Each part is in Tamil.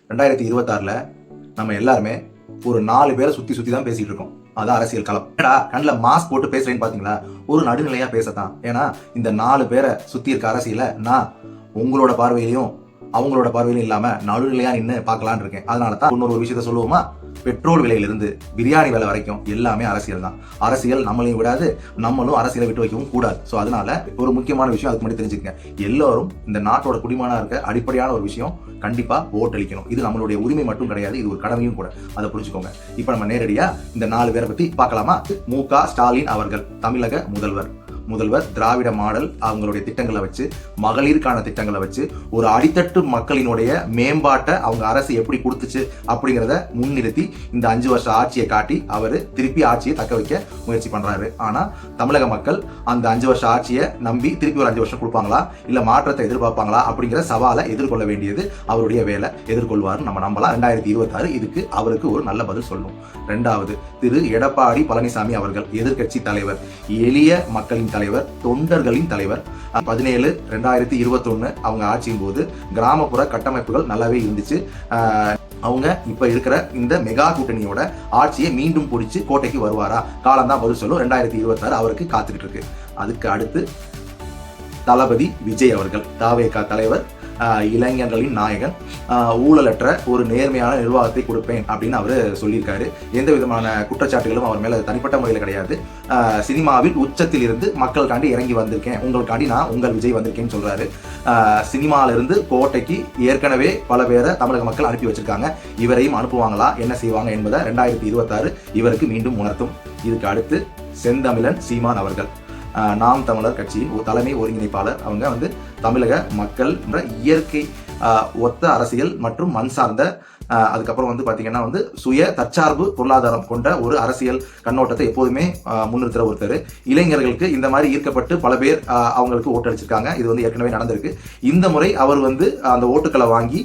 2026ல நம்ம எல்லாருமே ஒரு 4 பேரை சுத்தி தான் பேசிட்டு இருக்கோம். அதான் அரசியல் களம். கண்ணில் மாஸ்க் போட்டு பேசுறேன்னு பாத்தீங்களா? ஒரு நடுநிலையா பேசத்தான். ஏன்னா இந்த 4 பேரை சுத்தி இருக்க அரசியல நான் உங்களோட பார்வையிலையும் அவங்களோட பார்வையிலும் இல்லாம நடுநிலையா நின்று பார்க்கலான்னு இருக்கேன். அதனால தான் இன்னொரு விஷயத்த சொல்லுவோமா, பெட்ரோல் விலையிலிருந்து பிரியாணி விலை வரைக்கும் எல்லாமே அரசியல் தான். அரசியல் நம்மளையும் விடாது, நம்மளும் அரசியலை விட்டு வைக்கவும் கூடாது. ஸோ அதனால ஒரு முக்கியமான விஷயம் அதுக்கு மட்டும் தெரிஞ்சுக்கங்க. எல்லாரும் இந்த நாட்டோட குடிமகனா இருக்க அடிப்படையான ஒரு விஷயம், கண்டிப்பா ஓட்டளிக்கணும். இது நம்மளுடைய உரிமை மட்டும் கிடையாது, இது ஒரு கடமையும் கூட. அதை புரிஞ்சுக்கோங்க. இப்ப நம்ம நேரடியா இந்த 4 பேரை பத்தி பார்க்கலாமா? மு.க. ஸ்டாலின் அவர்கள் தமிழக முதல்வர் திராவிட மாடல் அவங்களுடைய திட்டங்களை வச்சு, மகளிருக்கான திட்டங்களை வச்சு, ஒரு அடித்தட்டு மக்களினுடைய மேம்பாட்டை அவங்க அரசு எப்படி கொடுத்துச்சு அப்படிங்கிறத முன்னிறுத்தி இந்த 5 வருஷ ஆட்சியை காட்டி அவர் திருப்பி ஆட்சியை தக்க வைக்க முயற்சி பண்றாரு. ஆனா தமிழக மக்கள் அந்த 5 வருஷ ஆட்சியை நம்பி திருப்பி ஒரு 5 வருஷம் கொடுப்பாங்களா, இல்ல மாற்றத்தை எதிர்பார்ப்பாங்களா அப்படிங்கிற சவாலை எதிர்கொள்ள வேண்டியது அவருடைய வேலை. எதிர்கொள்வார் நம்ம நம்பலாம். 2026 இதுக்கு அவருக்கு ஒரு நல்ல பதில் சொல்லணும். 2வது, திரு எடப்பாடி பழனிசாமி அவர்கள் எதிர்கட்சி தலைவர், எளிய மக்களின் தலைவர், தொண்டர்களின் தலைவர். 17/2021 அவங்க ஆட்சியின் போது கிராமப்புற கட்டமைப்புகள் நல்லாவே இருந்துச்சு. அவங்க இப்ப இருக்கிற இந்த மெகா கூட்டணியோட ஆட்சியை மீண்டும் பிடிச்சு கோட்டைக்கு வருவாரா? காலம் தான் பதில் சொல்லும். 2026 அவருக்கு காத்துக்கிட்டு இருக்கு. அதுக்கு அடுத்து தளபதி விஜய் அவர்கள், தாவேகா தலைவர், இளைஞர்களின் நாயகன், ஊழலற்ற ஒரு நேர்மையான நிர்வாகத்தை கொடுப்பேன் அப்படின்னு அவர் சொல்லியிருக்காரு. எந்த விதமான குற்றச்சாட்டுகளும் அவர் மேல தனிப்பட்ட முறையில் கிடையாது. சினிமாவில் உச்சத்தில் இருந்து மக்களுக்காண்டி இறங்கி வந்திருக்கேன், உங்களுக்காண்டி நான் உங்கள் விஜய் வந்திருக்கேன்னு சொல்றாரு. சினிமால இருந்து கோட்டைக்கு ஏற்கனவே பல பேரை தமிழக மக்கள் அனுப்பி வச்சிருக்காங்க. இவரையும் அனுப்புவாங்களா, என்ன செய்வாங்க என்பதை 2026 இவருக்கு மீண்டும் உணர்த்தும். இதுக்கு அடுத்து செந்தமிழன் சீமான் அவர்கள், நாம் தமிழர் கட்சியின் தலைமை ஒருங்கிணைப்பாளர். அவங்க தமிழக மக்கள் இயற்கை ஒத்த அரசியல் மற்றும் மண் சார்ந்த, அதுக்கப்புறம் பாத்தீங்கன்னா சுய தற்சார்பு பொருளாதாரம் கொண்ட ஒரு அரசியல் கண்ணோட்டத்தை எப்போதுமே முன்னிறுத்துற ஒருத்தர். இளைஞர்களுக்கு இந்த மாதிரி ஈர்க்கப்பட்டு பல பேர் அவங்களுக்கு ஓட்டளிச்சிருக்காங்க. இது ஏற்கனவே நடந்திருக்கு. இந்த முறை அவர் அந்த ஓட்டுக்களை வாங்கி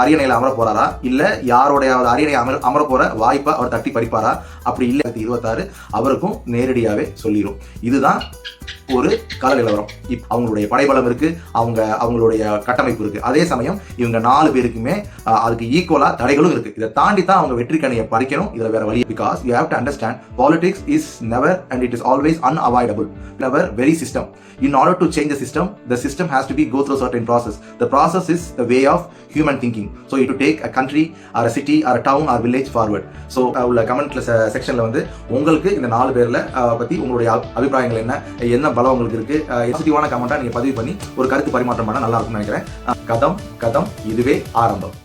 அரியணையில் அமர போறாரா, இல்ல யாருடைய அரியணை அமர போற வாய்ப்பை அவர் தட்டி பறிப்பாரா? அப்படி இல்லை, 26 அவருக்கும் நேரடியாவே சொல்லிடும். இதுதான் ஒரு கால நிலவரம். அவங்களுடைய படைபலம் இருக்கு, அவங்களுடைய கட்டமைப்பு இருக்கு. அதே சமயம் இவங்க 4 பேருக்குமே அதுக்கு ஈக்குவலா தடைகளும் இருக்கு. இதை தாண்டி தான் அவங்க வெற்றி கணியை பறிக்கணும். இதுல வேற வழி. Because you have to understand, politics is never and it is always unavoidable. Never very system. In order to change the system has to be go through a certain process. The process is the way of human thinking. So you to take a country or a city or a town or village forward. So உள்ள கமெண்ட் செக்ஷன்ல உங்களுக்கு இந்த 4 பேர்ல பத்தி உங்களுடைய அபிப்பிராயங்கள் என்ன பலம் உங்களுக்கு இருக்கு, பாசிட்டிவான கமெண்டா நீங்க பதிவு பண்ணி ஒரு கருத்து பரிமாற்றம் பண்ண நல்லா இருக்கும்னு நினைக்கிறேன். கதம் இதுவே ஆரம்பம்.